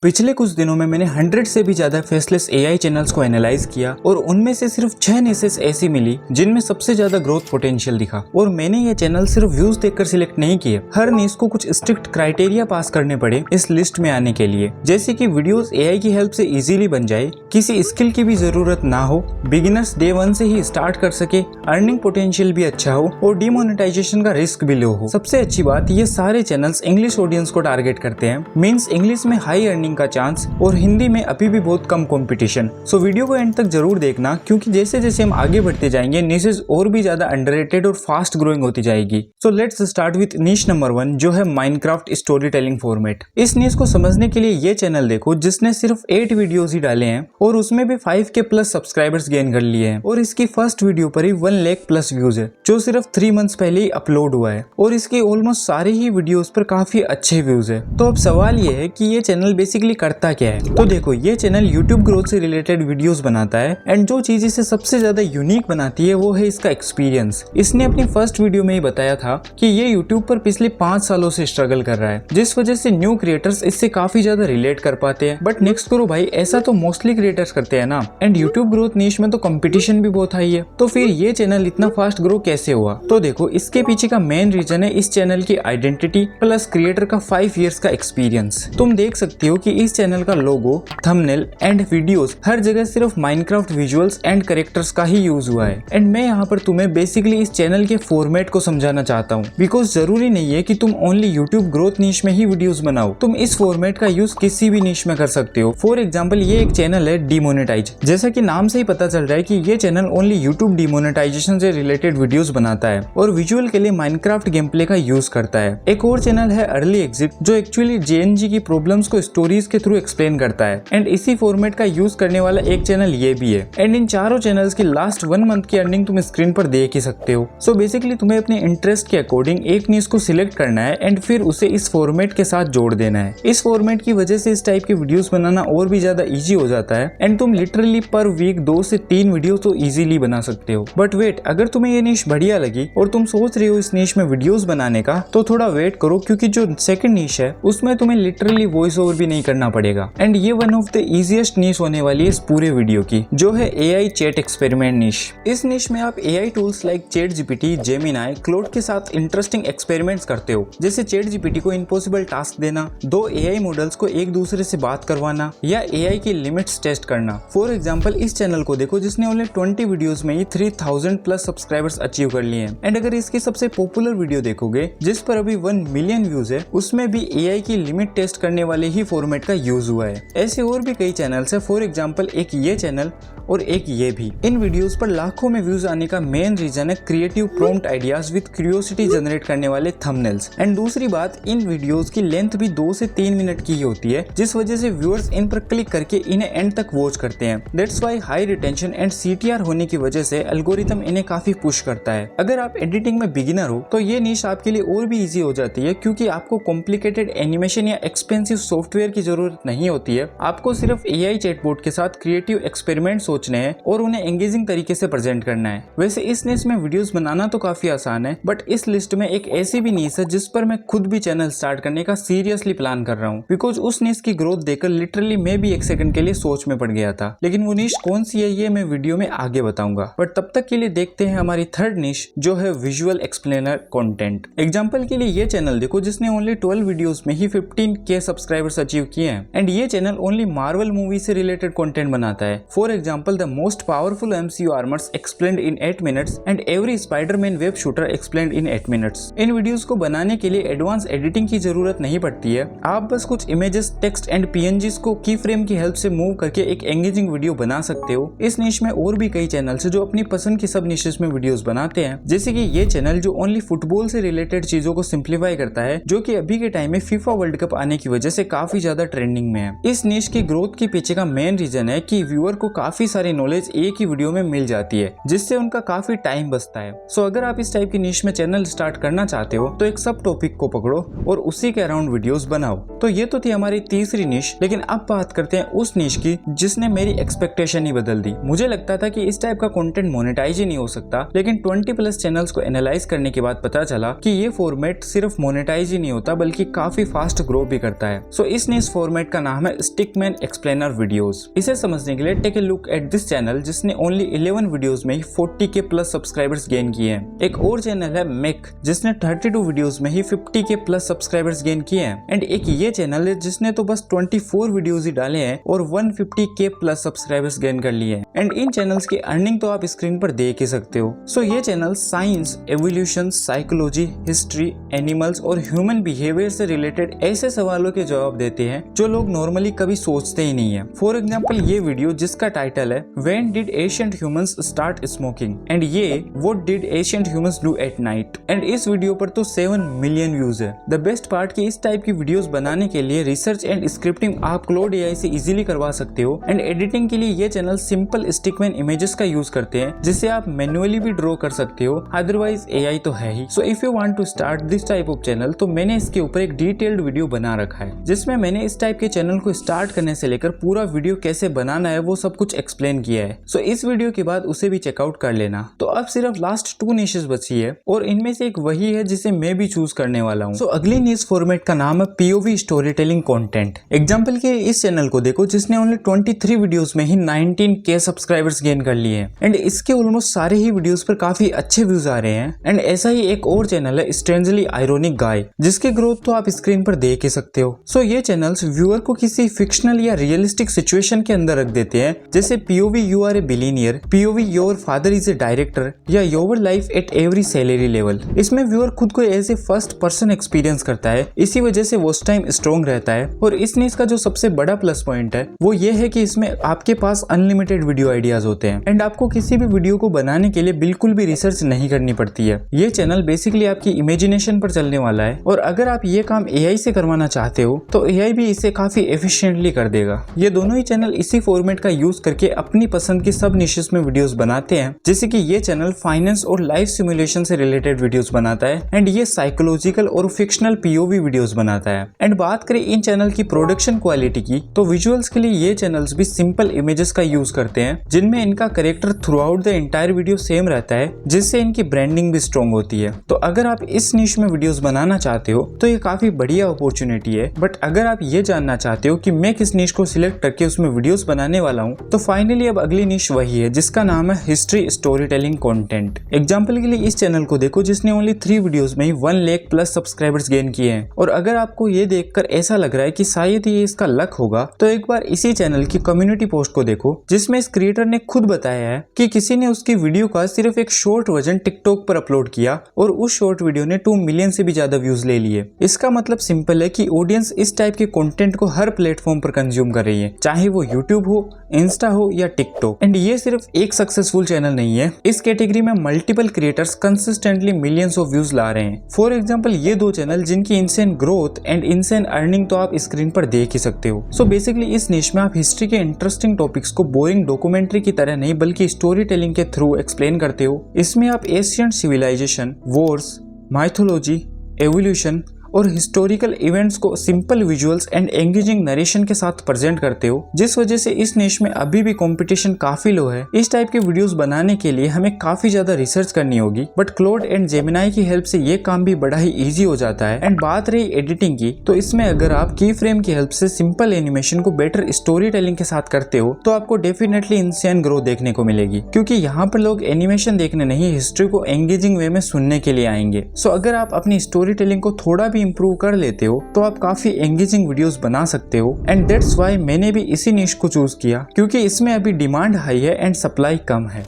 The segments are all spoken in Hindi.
पिछले कुछ दिनों में मैंने 100 से भी ज्यादा फेसलेस एआई चैनल्स को एनालाइज किया और उनमें से सिर्फ 6 निशेस ऐसी मिली जिनमें सबसे ज्यादा ग्रोथ पोटेंशियल दिखा। और मैंने ये चैनल सिर्फ व्यूज देखकर सिलेक्ट नहीं किए, हर निश को कुछ स्ट्रिक्ट क्राइटेरिया पास करने पड़े इस लिस्ट में आने के लिए, जैसे कि वीडियोस एआई की हेल्प से इजीली बन जाए, किसी स्किल की भी जरूरत ना हो, बिगिनर्स डे 1 से ही स्टार्ट कर सके, अर्निंग पोटेंशियल भी अच्छा हो और डिमोनेटाइजेशन का रिस्क भी लो हो। सबसे अच्छी बात, ये सारे चैनल्स इंग्लिश ऑडियंस को टारगेट करते हैं, मींस इंग्लिश में हाई अर्निंग का चांस और हिंदी में अभी भी बहुत कम कंपटीशन। सो वीडियो को एंड तक जरूर देखना, क्योंकि जैसे जैसे हम आगे बढ़ते जाएंगे निशेस और भी ज्यादा अंडररेटेड और फास्ट ग्रोइंग होती जाएगी। सो लेट्स स्टार्ट विद निश नंबर 1, जो है माइनक्राफ्ट स्टोरी टेलिंग फॉर्मेट। इस निश को समझने के लिए ये चैनल देखो जिसने सिर्फ 8 वीडियोस ही डाले हैं और उसमें भी 5K प्लस सब्सक्राइबर्स गेन कर लिए हैं और इसकी फर्स्ट वीडियो पर ही 1 लाख प्लस व्यूज है, जो सिर्फ 3 मंथ्स पहले ही अपलोड हुआ है और इसके ऑलमोस्ट सारे ही वीडियोस पर काफी अच्छे व्यूज है। तो अब सवाल ये है कि ये चैनल बेसिकली करता क्या है। तो देखो, ये चैनल YouTube ग्रोथ से रिलेटेड वीडियोस बनाता है एंड जो चीज इसे सबसे ज्यादा यूनिक बनाती है वो है इसका एक्सपीरियंस। इसने अपनी फर्स्ट वीडियो में ही बताया था कि ये YouTube पर पिछले 5 सालों से स्ट्रगल कर रहा है, जिस वजह से न्यू क्रिएटर्स इससे काफी ज्यादा रिलेट कर पाते हैं। बट नेक्स्ट करो भाई, ऐसा तो मोस्टली क्रिएटर्स करते हैं ना, एंड YouTube ग्रोथ नीश में तो कंपटीशन भी बहुत हाई है, तो फिर ये चैनल इतना फास्ट ग्रो कैसे हुआ? तो देखो, इसके पीछे का मेन रीजन है इस चैनल की आइडेंटिटी प्लस क्रिएटर का 5 इयर्स का एक्सपीरियंस। तुम देख सकते हो कि इस चैनल का लोगो, थंबनेल एंड वीडियोस हर जगह सिर्फ माइनक्राफ्ट विजुअल्स एंड कैरेक्टर्स का ही यूज हुआ है। एंड मैं यहाँ पर तुम्हें बेसिकली इस चैनल के फॉर्मेट को समझाना चाहता हूँ, बिकॉज जरूरी नहीं है कि तुम ओनली यूट्यूब ग्रोथ नीश में ही वीडियोस बनाओ, तुम इस फॉर्मेट का यूज किसी भी नीश में कर सकते हो। फॉर एग्जाम्पल, ये एक चैनल है डिमोनेटाइज। जैसा कि नाम से ही पता चल रहा है कि ये चैनल ओनली यूट्यूब डिमोनेटाइजेशन से रिलेटेड वीडियोस बनाता है और विजुअल के लिए माइनक्राफ्ट गेम प्ले का यूज करता है। एक और चैनल है अर्ली एग्जिट, जो एक्चुअली JNG की प्रॉब्लम्स को स्टोरीज के थ्रू एक्सप्लेन करता है एंड इसी फॉर्मेट का यूज करने वाला एक चैनल ये भी है। एंड इन चारों चैनल्स की लास्ट 1 मंथ की अर्निंग तुम स्क्रीन पर देख ही सकते हो। सो बेसिकली तुम्हें अपने इंटरेस्ट के अकॉर्डिंग एक न्यूज को सिलेक्ट करना है एंड फिर उसे इस फॉर्मेट के साथ जोड़ देना है। इस फॉर्मेट की वजह से इस टाइप के वीडियोस बनाना और भी ज्यादा इजी हो जाता है एंड तुम लिटरली पर वीक 2 से 3 वीडियो तो इजीली बना सकते हो। बट वेट, अगर तुम्हें ये नीश बढ़िया लगी और तुम सोच रहे हो इस नीश में वीडियोस बनाने का, तो थोड़ा वेट करो, क्योंकि जो सेकंड नीश है उसमें तुम्हें लिटरली वॉइस ओवर भी नहीं करना पड़ेगा एंड ये वन ऑफ द इजीएस्ट नीश होने वाली है इस पूरे वीडियो की, जो है AI चैट एक्सपेरिमेंट नीश। इस नीश में आप AI tools like ChatGPT, Gemini, Claude के साथ इंटरेस्टिंग एक्सपेरिमेंट्स करते हो, जैसे ChatGPT को इम्पॉसिबल टास्क देना, 2 AI मॉडल्स को एक दूसरे से बात करवाना या AI की लिमिट्स टेस्ट करना। फॉर एग्जाम्पल, इस चैनल को देखो जिसने ओनली 20 वीडियोस में ही 3000 प्लस सब्सक्राइबर्स अचीव कर लिए हैं। एंड अगर इसकी सबसे पॉपुलर वीडियो देखोगे जिस पर अभी 1 मिलियन व्यूज है, उसमें भी AI की लिमिट टेस्ट करने वाले ही फॉर्मेट का यूज हुआ है। ऐसे और भी कई चैनल्स है, फॉर एग्जाम्पल एक ये चैनल और एक ये भी। इन वीडियोस पर लाखों में व्यूज आने का मेन रीजन है creative prompt ideas with curiosity generate करने वाले थंबनेल्स। एंड दूसरी बात, इन वीडियोस की लेंथ भी 2 से 3 मिनट की ही होती है, जिस वजह से व्यूअर्स इन पर क्लिक करके इन्हें एंड तक वॉच करते हैं। That's why high retention and CTR होने की वजह से एल्गोरिथम इन्हें काफी पुश करता है। अगर आप एडिटिंग में बिगिनर हो तो ये नीश आपके लिए और भी इजी हो जाती है, क्योंकि आपको कॉम्प्लिकेटेड एनिमेशन या एक्सपेंसिव सॉफ्टवेयर की जरूरत नहीं होती है। आपको सिर्फ AI चैटबॉट के साथ क्रिएटिव एक्सपेरिमेंट सोचने हैं और उन्हें एंगेजिंग तरीके से प्रेजेंट करना है। वैसे इस नीश में वीडियोस बनाना तो काफी आसान है, बट इस लिस्ट में एक ऐसी भी नीश है जिस पर मैं खुद भी चैनल स्टार्ट करने का सीरियसली प्लान कर रहा हूँ, बिकॉज उस नीश की ग्रोथ देखकर लिटरली मैं भी 1 सेकंड के लिए सोच में पड़ गया था। लेकिन वो नीश कौन सी है ये मैं वीडियो में आगे बताऊंगा, बट तब तक के लिए देखते हैं हमारी थर्ड नीश, जो है विजुअल एक्सप्लेनर कंटेंट। एग्जांपल के लिए ये चैनल देखो जिसने ओनली 12 वीडियोस में ही 15K सब्सक्राइबर्स अचीव किए हैं एंड ये चैनल ओनली मार्वल मूवी से रिलेटेड कंटेंट बनाता है। For example, the most powerful MCU armours explained in 8 minutes and every Spiderman web shooter explained in 8 minutes. In videos को बनाने के लिए एडवांस एडिटिंग की जरूरत नहीं पड़ती है, आप बस कुछ इमेजेस, टेक्स्ट एंड PNGs को की फ्रेम की हेल्प से मूव करके एक एंगेजिंग वीडियो बना सकते हो। इस निश में और भी कई चैनल्स है जो अपनी पसंद की सब निशेस में वीडियोस बनाते हैं, जैसे कि ये चैनल जो ओनली फुटबॉल से रिलेटेड चीजों को सिंप्लीफाई करता है, जो कि अभी के टाइम में FIFA वर्ल्ड कप आने की वजह से काफी ज्यादा ट्रेंडिंग में है। इस निश की ग्रोथ के पीछे का मेन रीजन है कि व्यूअर को काफी सारी नॉलेज एक ही वीडियो में मिल जाती है, जिससे उनका काफी टाइम बचता है। सो अगर आप इस टाइप की निश में चैनल स्टार्ट करना चाहते हो तो एक सब टॉपिक को पकड़ो और उसी के अराउंड वीडियोस बनाओ। तो ये तो थी हमारी तीसरी निश, लेकिन अब बात करते हैं उस निश की जिसने मेरी एक्सपेक्टेशन ही बदल दी। मुझे लगता था कि इस टाइप का कंटेंट मोनेटाइज ही नहीं हो सकता, लेकिन 20 प्लस चैनल्स को एनालाइज करने के बाद पता चला कि ये फॉर्मेट सिर्फ मोनेटाइज ही नहीं होता बल्कि काफी फास्ट ग्रो भी करता है। सो इस फॉर्मेट का नाम है स्टिकमैन एक्सप्लेनर वीडियोस। इसे समझने के लिए take a look at this channel जिसने ओनली 11 वीडियोस में ही 40K प्लस सब्सक्राइबर्स गेन किए हैं। एक और चैनल है मेक जिसने 32 वीडियोस में ही 50K प्लस सब्सक्राइबर्स गेन किए हैं। एंड एक ये चैनल है जिसने तो बस 24 वीडियोस ही डाले हैं और 150K प्लस सब्सक्राइबर्स गेन कर लिए हैं। एंड इन चैनल्स की अर्निंग तो आप स्क्रीन पर देख ही सकते हो। सो ये channel science, evolution, psychology, history, animals और ह्यूमन बिहेवियर से रिलेटेड ऐसे सवालों के जवाब देते हैं जो लोग नॉर्मली कभी सोचते ही नहीं है। फॉर एग्जाम्पल ये वीडियो जिसका टाइटल है When did ancient humans start smoking and ये What did ancient humans do at night and इस वीडियो पर तो 7 मिलियन व्यूज है। द बेस्ट पार्ट कि इस टाइप की वीडियोस बनाने के लिए रिसर्च एंड स्क्रिप्टिंग आप क्लोड AI से इजीली करवा सकते हो। एंड एडिटिंग के लिए ये चैनल सिंपल स्टिकमैन इमेजेस का यूज करते हैं जिसे आप मैन्युअली भी ड्रॉ कर सकते हो, अदरवाइज AI तो है ही। So if you want to start this type of channel तो मैंने इसके ऊपर एक डिटेल्ड वीडियो बना रखा है जिसमें मैंने इस टाइप के चैनल को स्टार्ट करने से लेकर पूरा वीडियो कैसे बनाना है वो सब कुछ एक्सप्लेन किया है। सो इस वीडियो के बाद उसे भी चेकआउट कर लेना। तो अब सिर्फ लास्ट 2 निशेस बची है और इनमें से एक वही है जिसे मैं भी चूज करने वाला हूँ। सो अगली निश फॉर्मेट का नाम है POV story telling content. Example के इस चैनल को देखो जिसने ओनली 23 वीडियोस में ही 19K सब्सक्राइबर्स गेन कर लिए हैं। एंड इसके ऑलमोस्ट सारे ही वीडियोस पर काफी अच्छे व्यूज आ रहे हैं। एंड ऐसा ही एक और चैनल है स्ट्रेंजली आयरोनिक गाय जिसकी ग्रोथ तो आप स्क्रीन पर देख ही सकते हो। सो ये चैनल्स व्यूअर को किसी फिक्शनल या रियलिस्टिक सिचुएशन के अंदर रख देते हैं, जैसे POV you are a billionaire, POV your father is a director या your life at every salary level. इसमें व्यूअर खुद को as a first person experience करता है, इसी वजह से वॉच टाइम स्ट्रॉन्ग रहता है। और इस न्यूज़ का जो सबसे बड़ा प्लस पॉइंट है वो ये है कि इसमें आपके पास अनलिमिटेड वीडियो आइडियाज होते हैं एंड आपको किसी भी वीडियो को बनाने के लिए बिल्कुल भी रिसर्च नहीं करनी पड़ती है। ये चैनल बेसिकली आपकी इमेजिनेशन पर चलने वाला है और अगर आप ये काम AI से करवाना चाहते हो तो AI भी इसे काफी एफिशिएंटली कर देगा। ये दोनों ही चैनल इसी फॉर्मेट का यूज करके अपनी पसंद की सब निशेस में वीडियोस बनाते हैं, जैसे कि ये चैनल फाइनेंस और लाइफ सिमुलेशन से रिलेटेड वीडियोस बनाता है एंड ये साइकोलॉजिकल और फिक्शनल POV वीडियोस बनाता है। एंड बात करें इन चैनल की प्रोडक्शन क्वालिटी की तो विजुअल्स के लिए ये चैनल्स भी सिंपल इमेजेस का यूज करते हैं जिनमें इनका character through out the entire video same रहता है, जिससे इनकी ब्रांडिंग भी स्ट्रॉन्ग होती है। तो अगर आप इस निश में वीडियोस बनाना चाहते हो तो ये काफी बढ़िया अपॉर्चुनिटी है। बट अगर आप ये जानना चाहते हो कि मैं किस निश को सिलेक्ट करके उसमें वीडियोस बनाने वाला हूँ तो फाइनली अब अगली निश वही है जिसका नाम है history story telling content. Example के लिए इस चैनल को देखो जिसने ओनली 3 वीडियोस में ही 1 लाख प्लस सब्सक्राइबर्स गेन किए हैं। और अगर आपको ये देखकर ऐसा लग रहा है कि शायद ये इसका लक होगा तो एक बार इसी चैनल की कम्युनिटी पोस्ट को देखो जिसमें इस क्रिएटर ने खुद बताया है कि किसी ने उसकी वीडियो का सिर्फ एक शॉर्ट वर्जन टिकटॉक पर अपलोड किया और उस शॉर्ट वीडियो ने 2 मिलियन से भी ज्यादा व्यूज ले लिए। इसका मतलब सिंपल है कि ऑडियंस इस टाइप के कंटेंट को हर प्लेटफॉर्म पर कंज्यूम कर रही है, चाहे वो यूट्यूब हो, इंस्टा हो या टिकटॉक। एंड ये सिर्फ एक सक्सेसफुल चैनल नहीं है, इस कैटेगरी में multiple creators consistently millions of views ला रहे हैं। फॉर एग्जांपल ये 2 चैनल जिनकी insane growth and insane earning तो आप स्क्रीन पर देख ही सकते हो। सो बेसिकली इस निश में आप हिस्ट्री के इंटरेस्टिंग टॉपिक्स को बोरिंग डॉक्यूमेंट्री की तरह नहीं बल्कि स्टोरी टेलिंग के थ्रू एक्सप्लेन करते हो। इसमें आप ancient civilisation, wars, mythology, evolution और हिस्टोरिकल इवेंट्स को simple visuals and engaging narration के साथ प्रेजेंट करते हो, जिस वजह से इस निश में अभी भी कंपटीशन काफी लो है। इस टाइप के वीडियोस बनाने के लिए हमें काफी ज्यादा रिसर्च करनी होगी, बट क्लोड एंड जेमिनाई की हेल्प से ये काम भी बड़ा ही इजी हो जाता है। एंड बात रही एडिटिंग की तो इसमें अगर आप की फ्रेम की हेल्प से सिंपल एनिमेशन को बेटर स्टोरी टेलिंग के साथ करते हो तो आपको डेफिनेटली इंसेन ग्रोथ देखने को मिलेगी, क्योंकि यहाँ पर लोग एनिमेशन देखने नहीं हिस्ट्री को एंगेजिंग वे में सुनने के लिए आएंगे। सो अगर आप अपनी स्टोरी टेलिंग को थोड़ा भी इंप्रूव कर लेते हो तो आप काफी एंगेजिंग वीडियोस बना सकते हो। एंड दैट्स व्हाई मैंने भी इसी निश को चूज किया, क्योंकि इसमें अभी डिमांड हाई है एंड सप्लाई कम है।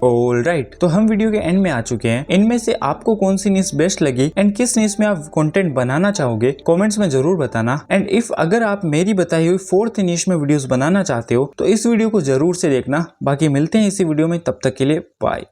ऑलराइट, तो हम वीडियो के एंड में आ चुके हैं। इनमें से आपको कौन सी निश बेस्ट लगी एंड किस निश में आप कंटेंट बनाना चाहोगे कमेंट्स में जरूर बताना। एंड इफ अगर आप मेरी बताई हुई 4th निश में वीडियोस बनाना चाहते हो तो इस वीडियो को जरूर से देखना। बाकी मिलते हैं इसी वीडियो में, तब तक के लिए बाय।